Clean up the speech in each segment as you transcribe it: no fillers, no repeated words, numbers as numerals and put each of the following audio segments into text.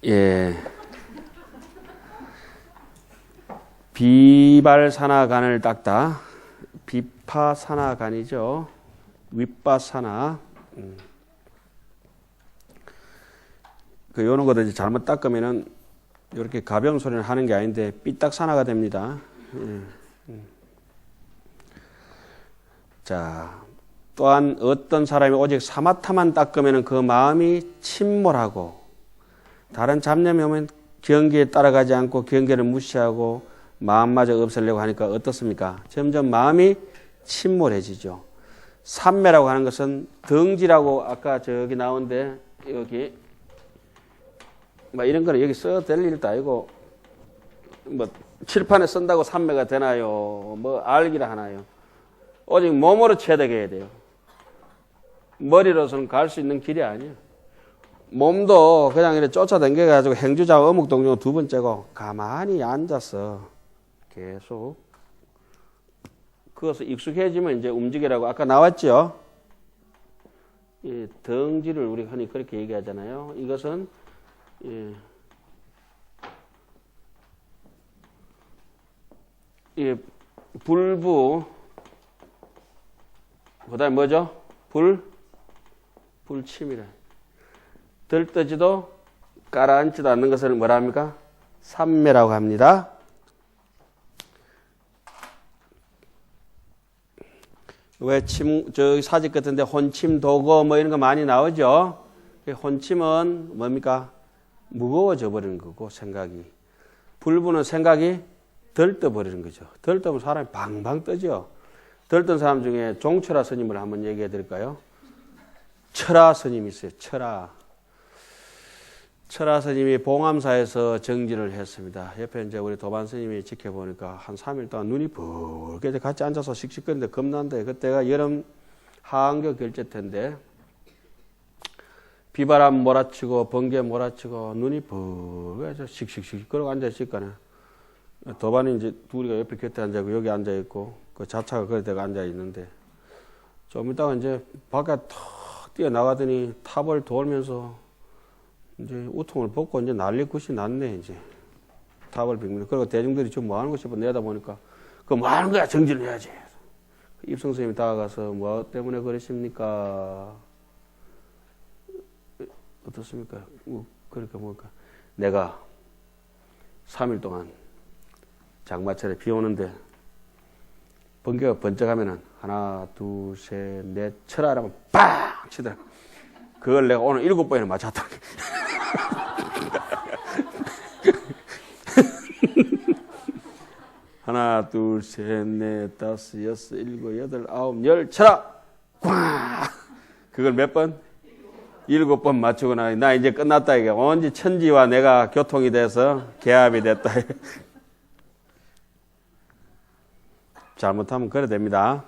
예. 비발산화간을 닦다. 비파산화간이죠. 윗바산화. 요런 것들 잘못 닦으면은 이렇게 가벼운 소리를 하는 게 아닌데 삐딱산화가 됩니다. 자, 또한 어떤 사람이 오직 사마타만 닦으면 그 마음이 침몰하고 다른 잡념이 오면 경계에 따라가지 않고 경계를 무시하고 마음마저 없애려고 하니까 어떻습니까? 점점 마음이 침몰해지죠. 삼매라고 하는 것은 덩지라고 아까 저기 나온데 여기 막 이런 거는 여기 써될 일도 아니고 뭐 칠판에 쓴다고 삼매가 되나요? 뭐 알기라 하나요? 오직 몸으로 체득해야 돼요. 머리로서는 갈 수 있는 길이 아니에요. 몸도 그냥 이렇게 쫓아다녀가지고 행주자 어묵동정 두 번째고 가만히 앉아서 계속 그것을 익숙해지면 이제 움직이라고 아까 나왔죠. 이 덩지를 우리 흔히 그렇게 얘기하잖아요. 이것은 불부 그다음에 뭐죠? 불침이라. 들떠지도 가라앉지도 않는 것을 뭐라 합니까? 삼매라고 합니다. 왜 저 사직 같은데 혼침, 도거 뭐 이런 거 많이 나오죠? 혼침은 뭡니까? 무거워져 버리는 거고 생각이. 불부는 생각이 들떠버리는 거죠. 들떠면 사람이 방방 뜨죠. 들뜬 사람 중에 종철아 스님을 한번 얘기해 드릴까요? 철아 스님이 있어요. 철아 스님이 봉암사에서 정진을 했습니다. 옆에 이제 우리 도반 스님이 지켜보니까 한 3일 동안 눈이 붉게 같이 앉아서 씩씩거리는데 겁난데 그때가 여름 하안교 결제 때인데 비바람 몰아치고 번개 몰아치고 눈이 붉게 씩씩씩 걸어 앉아있으니까 도반이 이제 둘이가 옆에 곁에 앉아있고 여기 앉아있고 그 자차가 거기다가 앉아있는데 좀 이따가 이제 밖에 탁 뛰어나가더니 탑을 돌면서 이제 우통을 벗고 이제 난리 굿이 났네, 이제. 탑을 빙빙. 그리고 대중들이 지금 뭐 하는 거 싶어 내다 보니까, 그거 뭐 하는 거야? 정진을 해야지. 입성 선생님이 다가가서 뭐 때문에 그러십니까? 어떻습니까? 그러니까 뭘까? 내가 3일 동안 장마철에 비 오는데, 번개가 번쩍하면은, 하나, 둘, 셋, 넷, 철하라면 빵! 치더라. 그걸 내가 오늘 7번이나 맞췄다. 하나, 둘, 셋, 넷, 다섯, 여섯, 일곱, 여덟, 아홉, 열, 쳐라! 꽝! 그걸 몇 번? 7번 맞추고 나 이제 끝났다, 이게. 언제 천지와 내가 교통이 돼서 개합이 됐다. 잘못하면 그래 됩니다.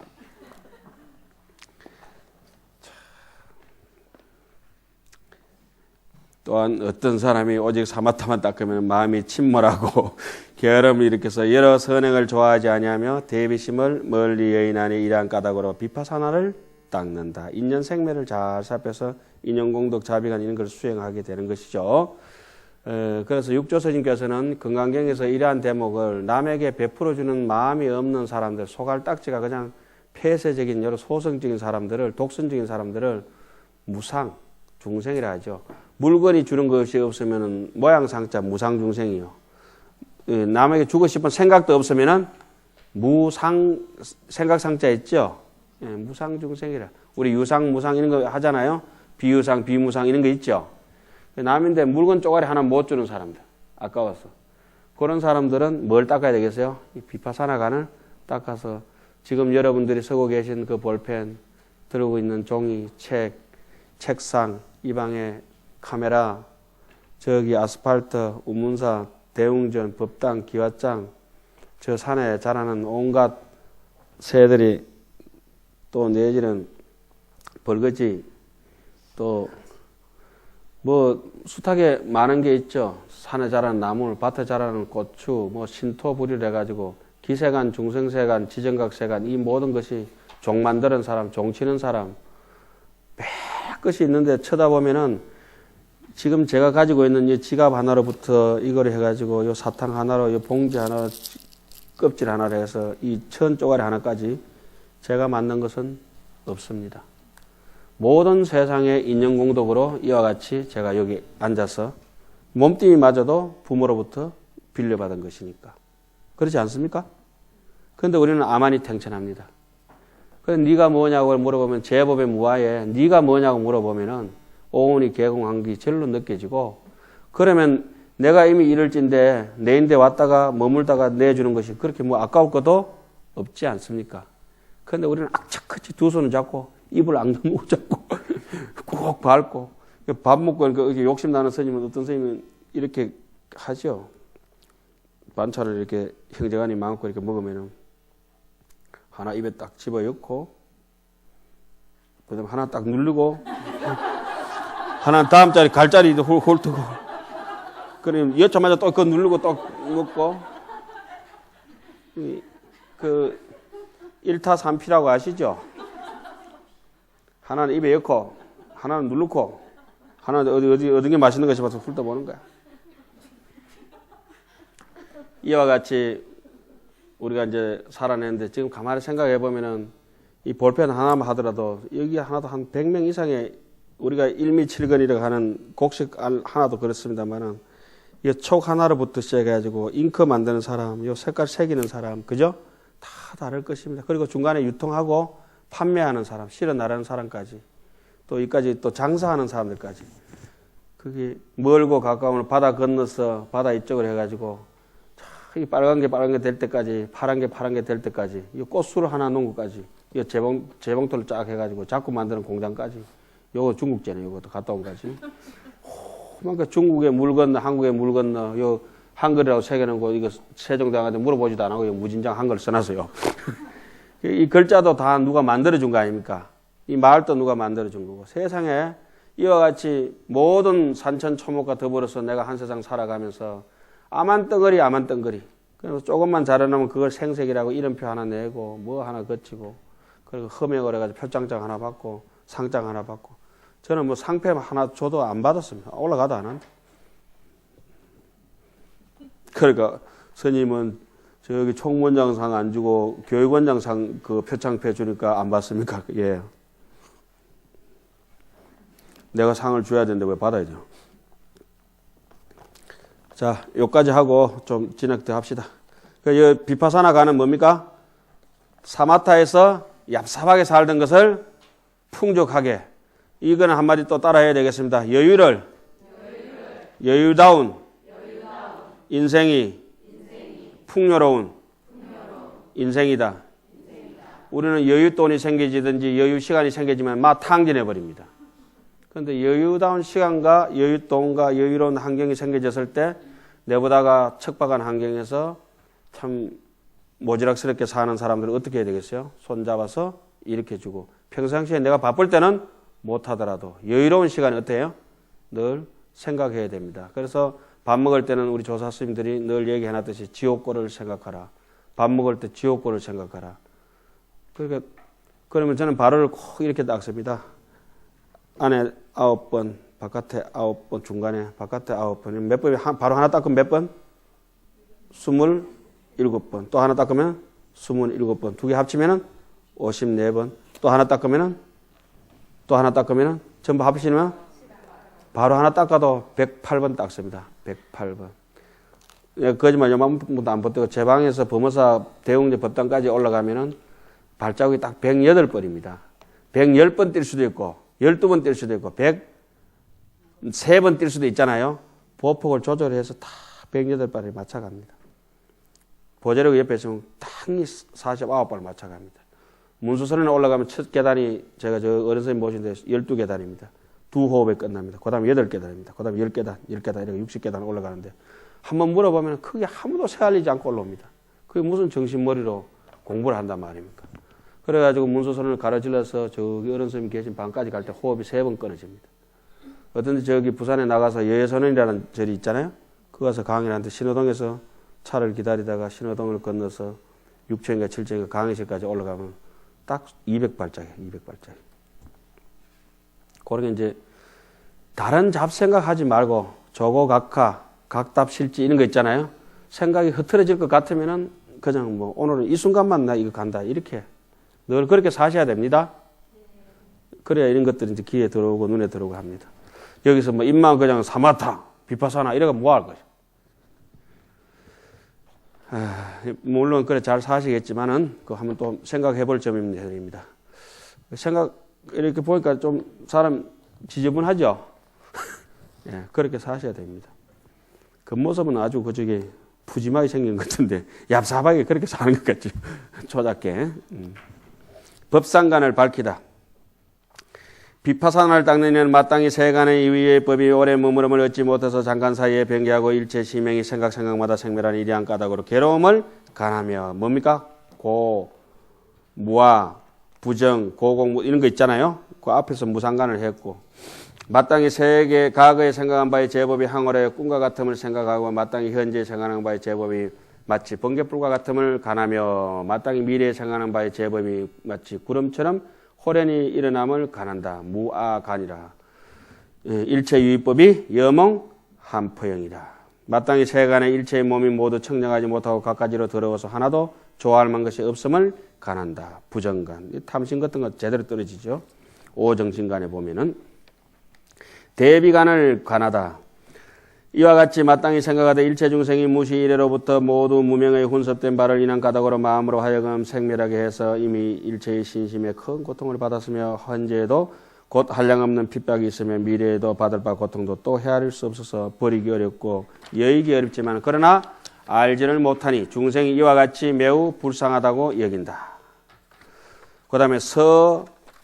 또한 어떤 사람이 오직 사마타만 닦으면 마음이 침몰하고 게으름을 일으켜서 여러 선행을 좋아하지 아니하며 대비심을 멀리 여인하니 이러한 까닭으로 비파산화를 닦는다. 인연 생매를 잘 살펴서 인연공덕 자비간 이런 걸 수행하게 되는 것이죠. 그래서 육조스님께서는 건강경에서 이러한 대목을 남에게 베풀어주는 마음이 없는 사람들, 소갈딱지가 그냥 폐쇄적인 여러 소성적인 사람들을, 독선적인 사람들을 무상, 중생이라 하죠. 물건이 주는 것이 없으면 모양상자 무상중생이요. 남에게 주고 싶은 생각도 없으면 생각상자 있죠. 무상중생이라. 우리 유상, 무상 이런 거 하잖아요. 비유상, 비무상 이런 거 있죠. 남인데 물건 쪼가리 하나 못 주는 사람들. 아까워서. 그런 사람들은 뭘 닦아야 되겠어요? 이 비파산화간을 닦아서 지금 여러분들이 쓰고 계신 그 볼펜, 들고 있는 종이, 책상, 이 방에 카메라, 저기 아스팔트, 우문사, 대웅전, 법당, 기와장, 저 산에 자라는 온갖 새들이 또 내지는 벌거지, 또 뭐 숱하게 많은 게 있죠. 산에 자라는 나물, 밭에 자라는 고추, 뭐 신토부리를 해가지고 기세간, 중생세간, 지정각세간 이 모든 것이 종 만드는 사람, 종 치는 사람 몇 것이 있는데 쳐다보면은 지금 제가 가지고 있는 이 지갑 하나로부터 이거를 해가지고 요 사탕 하나로 요 봉지 하나 껍질 하나로 해서 이 천 쪼가리 하나까지 제가 만든 것은 없습니다. 모든 세상의 인연공덕으로 이와 같이 제가 여기 앉아서 몸뚱이마저도 부모로부터 빌려받은 것이니까. 그렇지 않습니까? 그런데 우리는 아만이 탱천합니다. 그래서 네가 뭐냐고 물어보면 제법의 무아에 네가 뭐냐고 물어보면은 오온이 개공한 게 절로 느껴지고, 그러면 내가 이미 이럴진데 내인데 왔다가 머물다가 내주는 것이 그렇게 뭐 아까울 것도 없지 않습니까? 그런데 우리는 악착같이 두 손을 잡고 입을 앙다물고 잡고 꼭 밟고 밥 먹고 이렇게 욕심나는 스님은 어떤 스님은 이렇게 하죠. 반찬을 이렇게 형제간이 많고 이렇게 먹으면은 하나 입에 딱 집어 넣고 그다음에 하나 딱 누르고 하나는 다음 자리 갈 자리도 훑고 그럼 여차마자 또 그거 누르고 또 먹고 그 1타 3피라고 아시죠? 하나는 입에 넣고 하나는 누르고 하나는 어디 게 맛있는 거 싶어서 훑어보는 거야. 이와 같이 우리가 이제 살아내는데 지금 가만히 생각해 보면은 이 볼펜 하나만 하더라도 여기 하나도 한 100명 이상의 우리가 1미7근이라고 하는 곡식 하나도 그렇습니다만은 이 촉 하나로부터 시작해가지고 잉크 만드는 사람, 요 색깔 새기는 사람, 그죠? 다 다를 것입니다. 그리고 중간에 유통하고 판매하는 사람, 실어 나르는 사람까지 또 이까지 또 장사하는 사람들까지 그게 멀고 가까운 바다 건너서 바다 이쪽을 해가지고 이 빨간 게 될 때까지, 파란 게 될 때까지, 이 꽃술 하나 놓은 것까지, 이 재봉토를 쫙 해가지고 자꾸 만드는 공장까지, 요거 중국제네, 요것도 갔다 온 거지. 그러니까 중국에 물 건너, 한국에 물 건너, 요 한글이라고 새겨놓은 이거 세종대왕한테 물어보지도 안 하고 무진장 한글 써놨어요. 이 글자도 다 누가 만들어준 거 아닙니까? 이 마을도 누가 만들어준 거고. 세상에 이와 같이 모든 산천초목과 더불어서 내가 한 세상 살아가면서 아만덩어리. 그래서 조금만 잘해놓으면 그걸 생색이라고 이름표 하나 내고 뭐 하나 거치고 그리고 흠액을 해가지고 표창장 하나 받고 상장 하나 받고 저는 뭐 상패 하나 줘도 안 받았습니다. 올라가도 안 한다. 그러니까 스님은 저기 총무원장상 안 주고 교육원장상 그 표창패 주니까 안 받습니까? 예. 내가 상을 줘야 되는데 왜 받아야죠? 자, 요까지 하고 좀 진행도 합시다. 그 비파사나 가는 뭡니까? 사마타에서 얍삽하게 살던 것을 풍족하게. 이거는 한마디 또 따라해야 되겠습니다. 여유다운 인생이 풍요로운 인생이다. 우리는 여윳돈이 생기지든지 여유 시간이 생기지만 막 탕진해 버립니다. 그런데 여유다운 시간과 여윳돈과 여유로운 환경이 생겨졌을 때 내보다가 척박한 환경에서 참 모지락스럽게 사는 사람들은 어떻게 해야 되겠어요? 손잡아서 일으켜주고 평상시에 내가 바쁠 때는 못하더라도 여유로운 시간이 어때요? 늘 생각해야 됩니다. 그래서 밥 먹을 때는 우리 조사 스님들이 늘 얘기해놨듯이 지옥고를 생각하라. 밥 먹을 때 지옥고를 생각하라. 그러면 저는 발을 꼭 이렇게 닦습니다. 안에 9번, 바깥에 9번, 중간에 바깥에 9번. 몇 번, 바로 하나 닦으면 몇 번? 27번. 또 하나 닦으면 27번. 두 개 합치면은 54번. 또 하나 닦으면은 전부 합치면 바로 하나 닦아도 108번 닦습니다. 108번. 거짓말 요만큼도 안 벗고 제 방에서 범어사 대웅제 법당까지 올라가면은 발자국이 딱 108번입니다. 110번 뛸 수도 있고 12번 뛸 수도 있고 103번 뛸 수도 있잖아요. 보폭을 조절해서 다 108발을 맞춰갑니다. 보자력 옆에 있으면 당연히 49발을 맞춰갑니다. 문수선에 올라가면 첫 계단이 제가 저 어른 선생님 모신데 12계단입니다. 두 호흡에 끝납니다. 그 다음에 8계단입니다. 그 다음에 10계단 이렇게 60계단 올라가는데 한번 물어보면 크게 아무도 새알리지 않고 올라옵니다. 그게 무슨 정신머리로 공부를 한단 말입니까? 그래가지고 문수선을 가로질러서 저기 어른 선생님 계신 방까지 갈 때 호흡이 3번 끊어집니다. 어떤데 저기 부산에 나가서 여예선원이라는 절이 있잖아요. 그 가서 강의하는데 신호동에서 차를 기다리다가 신호동을 건너서 6층인가 7층인가 강의실까지 올라가면 딱 200발짝이에요. 200발짝. 그렇게 이제 다른 잡생각하지 말고 조고각하, 각답실지 이런 거 있잖아요. 생각이 흐트러질 것 같으면은 그냥 뭐 오늘은 이 순간만 나 이거 간다 이렇게 늘 그렇게 사셔야 됩니다. 그래야 이런 것들이 이제 귀에 들어오고 눈에 들어오고 합니다. 여기서 뭐 입만 그냥 사마타, 비파사나 이래가 뭐 할 거죠. 물론 그래 잘 사시겠지만은 그 한번 또 생각해 볼 점입니다. 생각 이렇게 보니까 좀 사람 지저분하죠. 예, 그렇게 사셔야 됩니다. 겉모습은 아주 그저기 푸짐하게 생긴 것 같은데 얍삽하게 그렇게 사는 것 같죠. 초작게. 법상관을 밝히다. 비파산을 닦는 이는 마땅히 세간의 이위의 법이 오래 머무름을 얻지 못해서 잠깐 사이에 변개하고 일체 시명이 생각마다 생멸한 이리한 까닭으로 괴로움을 간하며 뭡니까? 고, 무아, 부정, 고공 이런 거 있잖아요. 그 앞에서 무상관을 했고 마땅히 세계 과거에 생각한 바의 제법이 항월의 꿈과 같음을 생각하고 마땅히 현재에 생각하는 바의 제법이 마치 번개불과 같음을 간하며 마땅히 미래에 생각하는 바의 제법이 마치 구름처럼 호련히 일어남을 간한다. 무아간이라. 일체 유의법이 여몽 한포형이다. 마땅히 세간의 일체의 몸이 모두 청량하지 못하고 갖가지로 더러워서 하나도 좋아할 만한 것이 없음을 간한다. 부정간. 탐심 같은 거 제대로 떨어지죠. 오정신간에 보면은 대비간을 관하다. 이와 같이 마땅히 생각하되 일체 중생이 무시 이래로부터 모두 무명의 혼섭된 바를 인한 까닭으로 마음으로 하여금 생멸하게 해서 이미 일체의 신심에 큰 고통을 받았으며 현재에도 곧 한량없는 핍박이 있으며 미래에도 받을 바 고통도 또 헤아릴 수 없어서 버리기 어렵고 여의기 어렵지만 그러나 알지를 못하니 중생이 이와 같이 매우 불쌍하다고 여긴다. 그 다음에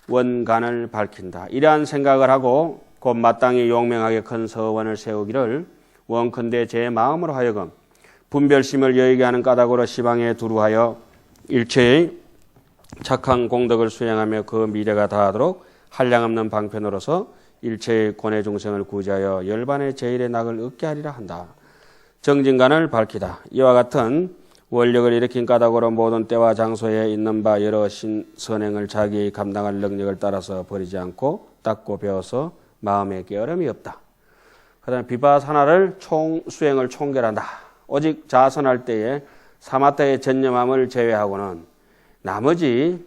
서원간을 밝힌다. 이러한 생각을 하고 곧 마땅히 용맹하게 큰 서원을 세우기를 원컨대 제 마음으로 하여금 분별심을 여의게 하는 까닭으로 시방에 두루하여 일체의 착한 공덕을 수행하며 그 미래가 다하도록 한량없는 방편으로서 일체의 고뇌 중생을 구제하여 열반의 제일의 낙을 얻게 하리라 한다. 정진간을 밝히다. 이와 같은 원력을 일으킨 까닭으로 모든 때와 장소에 있는 바 여러 선행을 자기 감당할 능력을 따라서 버리지 않고 닦고 배워서 마음에 깨어름이 없다. 그 다음에 비파사나를 수행을 총결한다. 오직 자선할 때에 사마타의 전념함을 제외하고는 나머지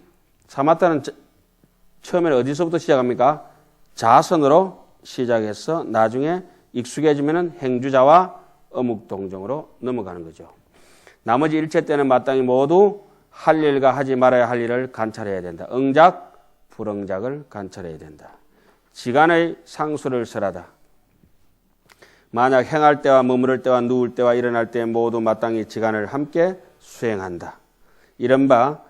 사마타는 처음에는 어디서부터 시작합니까? 자선으로 시작해서 나중에 익숙해지면 행주자와 어묵동정으로 넘어가는 거죠. 나머지 일체 때는 마땅히 모두 할 일과 하지 말아야 할 일을 관찰해야 된다. 응작, 불응작을 관찰해야 된다. 지간의 상수를 설하다. 만약 행할 때와 머무를 때와 누울 때와 일어날 때 모두 마땅히 지간을 함께 수행한다. 이른바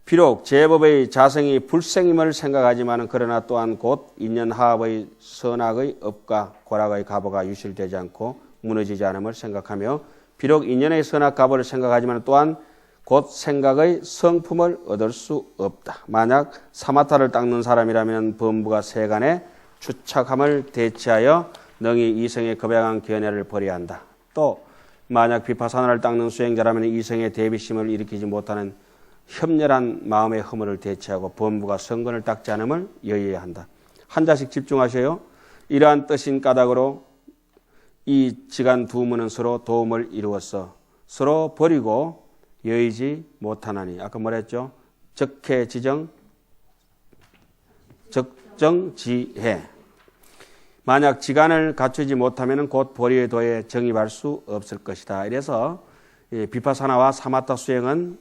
비록 제법의 자성이 불생임을 생각하지만 그러나 또한 곧 인연하합의 선악의 업과 고락의 가보가 유실되지 않고 무너지지 않음을 생각하며 비록 인연의 선악 가보를 생각하지만 또한 곧 생각의 성품을 얻을 수 없다. 만약 사마타를 닦는 사람이라면 범부가 세간에 추착함을 대체하여 능히 이성의 급양한 견해를 버려야 한다. 또 만약 비파사나를 닦는 수행자라면 이성의 대비심을 일으키지 못하는 협렬한 마음의 허물을 대체하고 범부가 성근을 닦지 않음을 여의해야 한다. 한 자씩 집중하셔요. 이러한 뜻인 까닭으로 이 지간 두 문은 서로 도움을 이루어서 서로 버리고 여의지 못하나니. 아까 뭐라 했죠? 적해지정, 적정지해. 만약 지간을 갖추지 못하면 곧 보리의 도에 정입할 수 없을 것이다. 이래서 비파사나와 사마타 수행은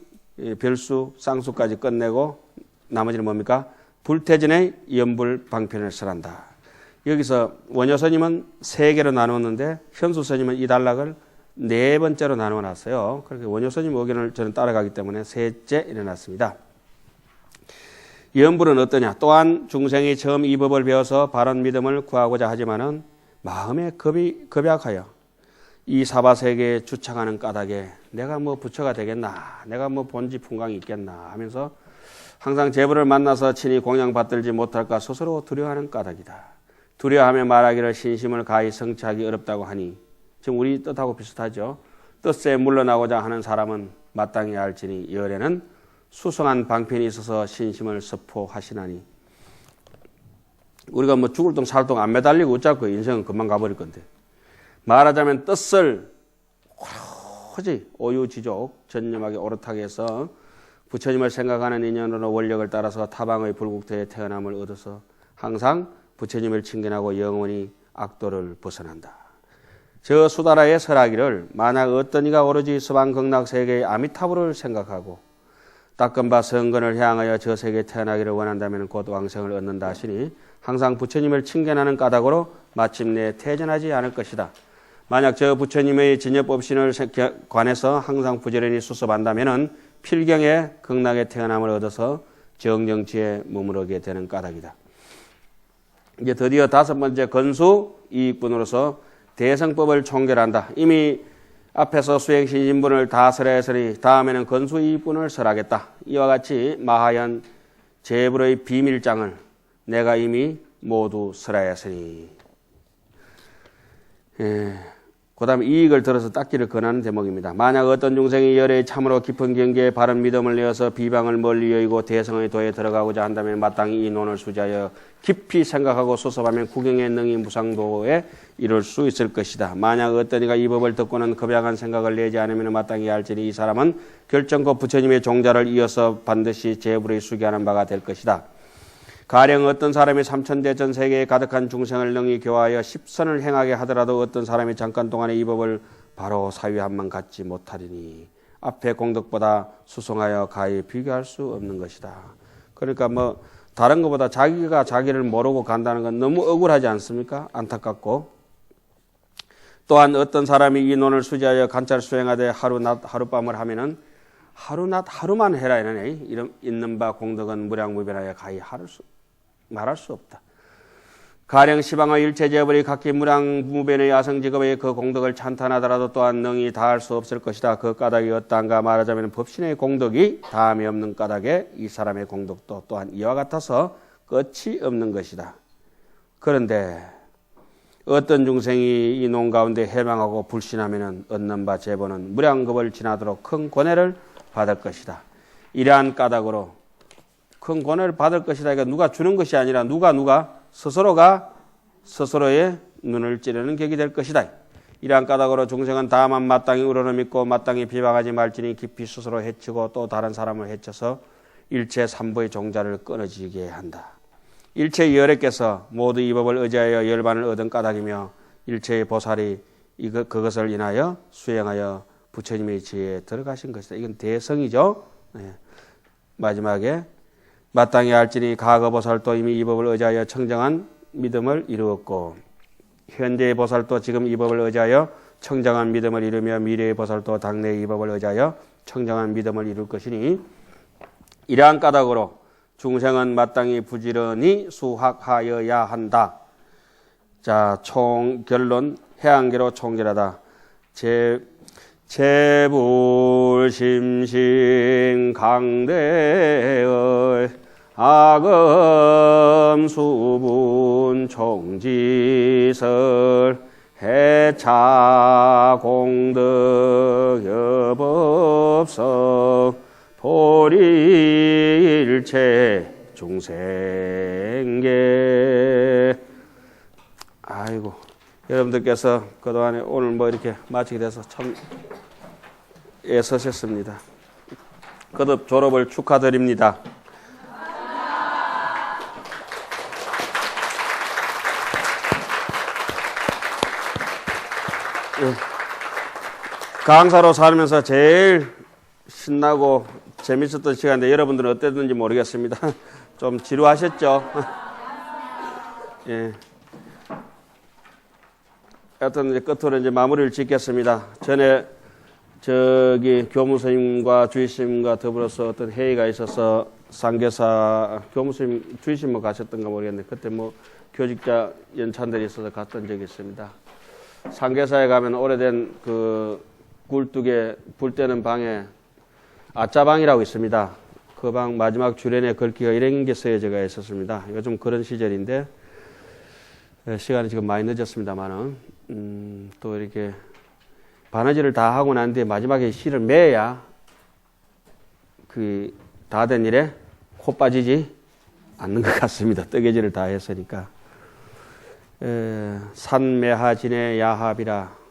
별수, 쌍수까지 끝내고 나머지는 뭡니까? 불태전의 연불 방편을 설한다. 여기서 원효 스님은 3개로 나누었는데 현수 스님은 이 단락을 4번째로 나누어 놨어요. 그렇게 원효 스님 의견을 저는 따라가기 때문에 3째 일어났습니다. 연불은 어떠냐? 또한 중생이 처음 이 법을 배워서 바른 믿음을 구하고자 하지만은 마음에 겁약하여 이 사바세계에 주착하는 까닭에 내가 뭐 부처가 되겠나, 내가 뭐 본지 풍광이 있겠나 하면서 항상 제불을 만나서 친히 공양 받들지 못할까 스스로 두려워하는 까닭이다. 두려워하며 말하기를 신심을 가히 성취하기 어렵다고 하니 지금 우리 뜻하고 비슷하죠. 뜻에 물러나고자 하는 사람은 마땅히 알지니 열에는 수성한 방편이 있어서 신심을 서포하시나니 우리가 뭐 죽을 동 살 동 안 매달리고 웃자고 인생은 금방 가버릴 건데. 말하자면 뜻을 오로지 오유지족 전념하게 오롯하게 해서 부처님을 생각하는 인연으로 원력을 따라서 타방의 불국토에 태어남을 얻어서 항상 부처님을 친근하고 영원히 악도를 벗어난다. 저 수다라의 설하기를 만약 어떤 이가 오로지 서방극락세계의 아미타불을 생각하고 닦은 바 성근을 향하여 저 세계에 태어나기를 원한다면 곧 왕생을 얻는다 하시니 항상 부처님을 친견하는 까닭으로 마침내 퇴전하지 않을 것이다. 만약 저 부처님의 진여법신을 관해서 항상 부지런히 수습한다면 필경에 극락에 태어남을 얻어서 정정지에 머무르게 되는 까닭이다. 이제 드디어 다섯 번째 건수 이익분으로서 대성법을 총결한다. 이미 앞에서 수행신신분을 다 설했으니 다음에는 건수 이익분을 설하겠다. 이와 같이 마하연 제불의 비밀장을 내가 이미 모두 설하였으니. 그 다음에 이익을 들어서 닦기를 권하는 대목입니다. 만약 어떤 중생이 열의 참으로 깊은 경계에 바른 믿음을 내어서 비방을 멀리 여의고 대성의 도에 들어가고자 한다면 마땅히 이 논을 수지하여 깊이 생각하고 수습하면 구경의 능히 무상도에 이룰 수 있을 것이다. 만약 어떤 이가 이 법을 듣고는 급약한 생각을 내지 않으면 마땅히 알지니 이 사람은 결정코 부처님의 종자를 이어서 반드시 제불의 수기하는 바가 될 것이다. 가령 어떤 사람이 삼천대 전 세계에 가득한 중생을 능히 교화하여 십선을 행하게 하더라도 어떤 사람이 잠깐 동안에 이 법을 바로 사유함만 갖지 못하리니 앞의 공덕보다 수송하여 가히 비교할 수 없는 것이다. 그러니까 뭐 다른 것보다 자기가 자기를 모르고 간다는 건 너무 억울하지 않습니까? 안타깝고. 또한 어떤 사람이 이 논을 수지하여 관찰 수행하되 하루낮 하룻밤을 하면은 하루낮 하루만 해라 이러네. 있는 바 공덕은 무량무변하여 가히 말할 수 없다. 가령 시방의 일체제벌이 각기 무량무변의 야성직업의 그 공덕을 찬탄하더라도 또한 능히 다할 수 없을 것이다. 그 까닭이 어떠한가 말하자면 법신의 공덕이 다함이 없는 까닭에 이 사람의 공덕도 또한 이와 같아서 끝이 없는 것이다. 그런데 어떤 중생이 이 논 가운데 해방하고 불신하면 얻는 바 제보는 무량급을 지나도록 큰 권해를 받을 것이다. 이러한 까닭으로 큰 권해를 받을 것이다. 이거 누가 주는 것이 아니라 누가 스스로가 스스로의 눈을 찌르는 격이 될 것이다. 이러한 까닭으로 중생은 다만 마땅히 우러러 믿고 마땅히 비방하지 말지니 깊이 스스로 해치고 또 다른 사람을 해쳐서 일체 삼보의 종자를 끊어지게 한다. 일체 열애께서 모두 이 법을 의지하여 열반을 얻은 까닭이며 일체의 보살이 그것을 인하여 수행하여 부처님의 지혜에 들어가신 것이다. 이건 대성이죠. 네. 마지막에 마땅히 알지니 과거 보살도 이미 이 법을 의지하여 청정한 믿음을 이루었고 현재의 보살도 지금 이 법을 의지하여 청정한 믿음을 이루며 미래의 보살도 당내의 이 법을 의지하여 청정한 믿음을 이룰 것이니 이러한 까닭으로 중생은 마땅히 부지런히 수학하여야 한다. 자, 결론 해안계로 총결하다. 제불심신 강대의 아금 수분 총지설 해차 공덕 여법성 보리일체 중생계. 아이고, 여러분들께서 그동안에 오늘 뭐 이렇게 마치게 돼서 참 애쓰셨습니다. 거듭 졸업을 축하드립니다. 강사로 살면서 제일 신나고 재밌었던 시간인데 여러분들은 어땠는지 모르겠습니다. 좀 지루하셨죠? 예. 하여튼 이제 끝으로 이제 마무리를 짓겠습니다. 전에 저기 교무스님과 주의스님과 더불어서 어떤 회의가 있어서 상계사 교무스님 주의스님 가셨던가 모르겠는데 그때 뭐 교직자 연찬들이 있어서 갔던 적이 있습니다. 상계사에 가면 오래된 그 굴뚝에 불 때는 방에 아짜방이라고 있습니다. 그 방 마지막 주련에 글귀가 이런 게 쓰여져 있었습니다. 요즘 그런 시절인데 시간이 지금 많이 늦었습니다만은 또 이렇게 바느질을 다 하고 난 뒤에 마지막에 실을 매야 그 다 된 일에 코 빠지지. 않는 것 같습니다. 뜨개질을 다 했으니까. 산매하진의 야합이라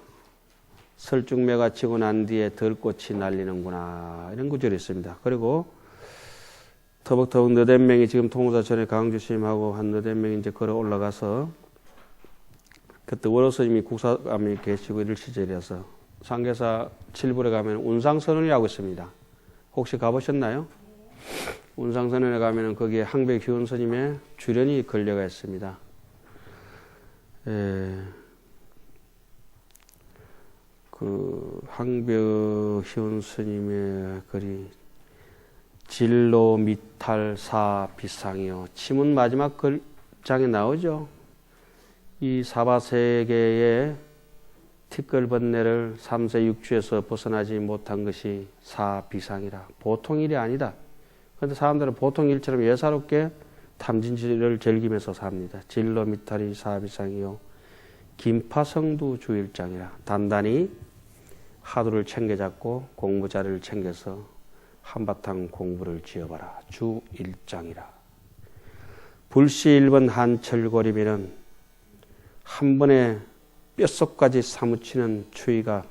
설중매가 지고 난 뒤에 들꽃이 날리는구나. 이런 구절이 있습니다. 그리고 터벅터벅 너댓 명이 지금 통도사천에 강주심하고 한 너댓 명이 이제 걸어 올라가서 그때 월호스님이 국사감이 계시고 이럴 시절이어서 상계사 7불에 가면 운상선언이라고 있습니다. 혹시 가보셨나요? 운상선언에 가면은 거기에 항백희원 스님의 주련이 걸려가 있습니다. 그 항백희원 스님의 글이 진로 미탈사 비상이요. 침은 마지막 글장에 나오죠. 이 사바세계의 티끌번뇌를 3세 육주에서 벗어나지 못한 것이 사비상이라. 보통 일이 아니다. 그런데 사람들은 보통 일처럼 예사롭게 탐진치를 즐기면서 삽니다. 진로 미탈이 사비상이요. 김파성두 주일장이라. 단단히 하두를 챙겨잡고 공부자를 챙겨서 한바탕 공부를 지어봐라. 주일장이라. 불시 1번 한철고리면은 한 번에 뼛속까지 사무치는 추위가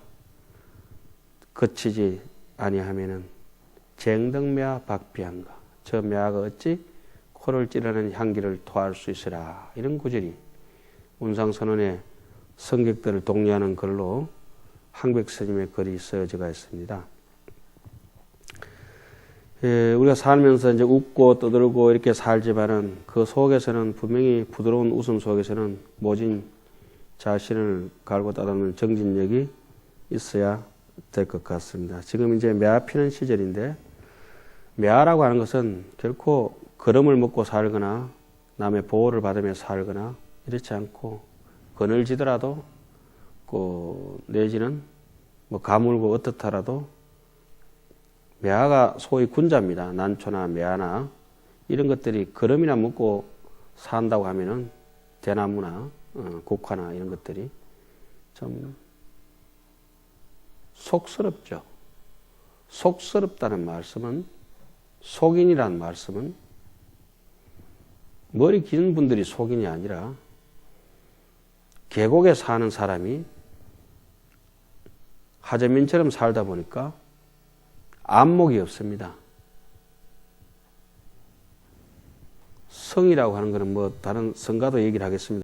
거치지 아니하면은 쟁덕매화 박비한가. 저 매화가 어찌 코를 찌르는 향기를 토할 수 있으라. 이런 구절이 운상선언의 성객들을 독려하는 글로 항백스님의 글이 쓰여져가 있습니다. 우리가 살면서 이제 웃고 떠들고 이렇게 살지만은 그 속에서는 분명히 부드러운 웃음 속에서는 모진 자신을 갈고 따르는 정진력이 있어야 될 것 같습니다. 지금 이제 매화 피는 시절인데 매화라고 하는 것은 결코 거름을 먹고 살거나 남의 보호를 받으며 살거나 이렇지 않고 그늘지더라도 내지는 뭐 가물고 어떻더라도 매화가 소위 군자입니다. 난초나 매화나 이런 것들이 거름이나 먹고 산다고 하면은 대나무나 국화나 이런 것들이 좀 속스럽죠. 속스럽다는 말씀은 속인이라는 말씀은 머리 긴 분들이 속인이 아니라 계곡에 사는 사람이 하재민처럼 살다 보니까 안목이 없습니다. 성이라고 하는 것은 뭐 다른 성가도 얘기를 하겠습니다.